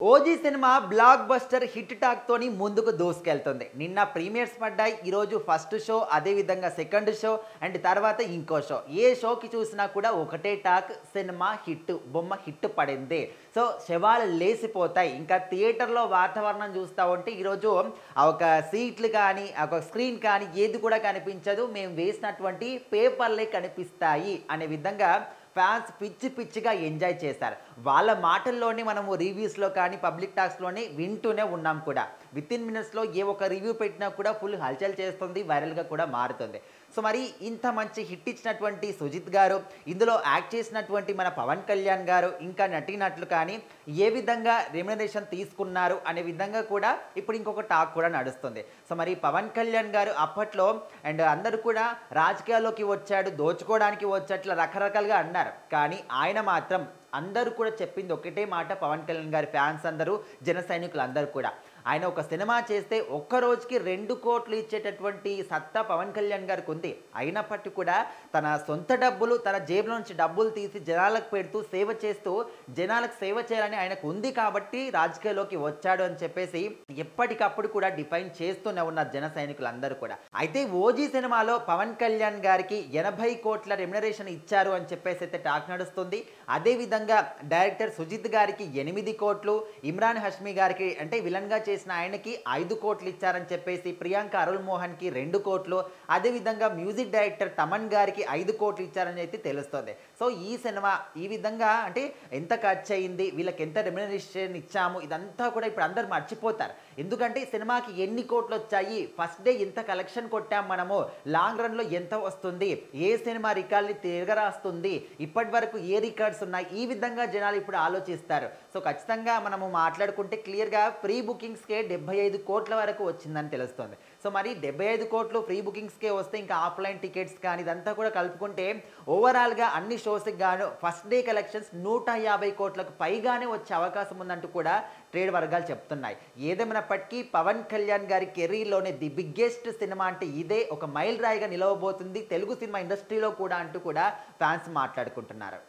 OG cinema block buster hit talk తోని ముందుకు దూసుకెళ్తుంది. నిన్న ప్రీమియర్స్ పడ్డాయి. ఈరోజు ఫస్ట్ షో, అదే విధంగా సెకండ్ షో అండ్ తర్వాత ఇంకో షో. ఏ షోకి చూసినా కూడా ఒకటే టాక్, సినిమా హిట్, బొమ్మ హిట్ పడింది. సో శవాలు లేసిపోతాయి. ఇంకా థియేటర్లో వాతావరణం చూస్తూ ఉంటే ఈరోజు ఒక సీట్లు కానీ, ఒక స్క్రీన్ కానీ ఏది కూడా కనిపించదు. మేము వేసినటువంటి పేపర్లే కనిపిస్తాయి అనే విధంగా ఫ్యాన్స్ పిచ్చి పిచ్చిగా ఎంజాయ్ చేశారు. వాళ్ళ మాటల్లోనే మనము రివ్యూస్లో కానీ పబ్లిక్ టాక్స్లోనే వింటూనే ఉన్నాం కూడా. వితిన్ మినిట్స్లో ఏ ఒక్క రివ్యూ పెట్టినా కూడా ఫుల్ హల్చల్ చేస్తుంది, వైరల్గా కూడా మారుతుంది. సో మరి ఇంత మంచి హిట్ ఇచ్చినటువంటి సుజిత్ గారు, ఇందులో యాక్ట్ చేసినటువంటి మన పవన్ కళ్యాణ్ గారు, ఇంకా నటీనటులు కానీ ఏ విధంగా రెమ్యునరేషన్ తీసుకున్నారు అనే విధంగా కూడా ఇప్పుడు ఇంకొక టాక్ కూడా నడుస్తుంది. సో మరి పవన్ కళ్యాణ్ గారు అప్పట్లో అండ్ అందరూ కూడా రాజకీయాల్లోకి వచ్చాడు, దోచుకోవడానికి వచ్చేట్లా రకరకాలుగా అన్నారు. కానీ ఆయన మాత్రం అందరూ కూడా చెప్పింది ఒకటే మాట. పవన్ కళ్యాణ్ గారి ఫ్యాన్స్ అందరూ, జన సైనికులు అందరూ కూడా ఆయన ఒక సినిమా చేస్తే ఒక్క రోజుకి 2 కోట్లు ఇచ్చేటటువంటి సత్తా పవన్ కళ్యాణ్ గారికి ఉంది. అయినప్పటికీ కూడా తన సొంత డబ్బులు, తన జేబులో నుంచి డబ్బులు తీసి జనాలకు పెడుతూ సేవ చేస్తూ జనాలకు సేవ చేయాలని ఆయనకు ఉంది కాబట్టి రాజకీయాల్లోకి వచ్చాడు అని చెప్పేసి ఎప్పటికప్పుడు కూడా డిఫైన్ చేస్తూనే ఉన్నారు జన సైనికులు అందరూ కూడా. అయితే ఓజీ సినిమాలో పవన్ కళ్యాణ్ గారికి 80 కోట్ల రెమ్యునరేషన్ ఇచ్చారు అని చెప్పేసి అయితే టాక్ నడుస్తుంది. అదేవిధంగా డైరెక్టర్ సుజిత్ గారికి 8 కోట్లు, ఇమ్రాన్ హష్మీ గారికి అంటే విలన్గా చేసిన ఆయనకి 5 కోట్లు ఇచ్చారని చెప్పేసి, ప్రియాంక అరుల్ మోహన్కి 2 కోట్లు, అదేవిధంగా మ్యూజిక్ డైరెక్టర్ తమన్ గారికి 5 కోట్లు ఇచ్చారని అయితే తెలుస్తుంది. సో ఈ సినిమా ఈ విధంగా అంటే ఎంత ఖర్చు అయింది, వీళ్ళకి ఎంత రెమ్యునరేషన్ ఇచ్చాము, ఇదంతా కూడా ఇప్పుడు అందరు మర్చిపోతారు. ఎందుకంటే సినిమాకి ఎన్ని కోట్లు వచ్చాయి, ఫస్ట్ డే ఎంత కలెక్షన్ కొట్టాం మనము, లాంగ్ రన్లో ఎంత వస్తుంది, ఏ సినిమా రికార్డ్ని తిరగరాస్తుంది, ఇప్పటి వరకు ఏ రికార్డ్స్ ఉన్నాయి, ఈ విధంగా జనాలు ఇప్పుడు ఆలోచిస్తారు. సో ఖచ్చితంగా మనము మాట్లాడుకుంటే క్లియర్గా ప్రీ బుకింగ్స్కే 75 కోట్ల వరకు వచ్చిందని తెలుస్తుంది. సో మరి 75 కోట్లు ప్రీ బుకింగ్స్కే వస్తే ఇంకా ఆఫ్లైన్ టికెట్స్ కానీ ఇదంతా కూడా కలుపుకుంటే ఓవరాల్గా అన్ని షోస్కి గాను ఫస్ట్ డే కలెక్షన్స్ 150 కోట్లకు పైగానే వచ్చే అవకాశం ఉందంటూ కూడా ట్రేడ్ వర్గాలు చెప్తున్నాయి. ఏదేమైనప్పటికీ పవన్ కళ్యాణ్ గారి కెరీర్లోనే ది బిగ్గెస్ట్ సినిమా అంటే ఇదే ఒక మైల్ రాయిగా నిలవబోతుంది తెలుగు సినిమా ఇండస్ట్రీలో కూడా అంటూ కూడా ఫ్యాన్స్ మాట్లాడుకుంటున్నారు.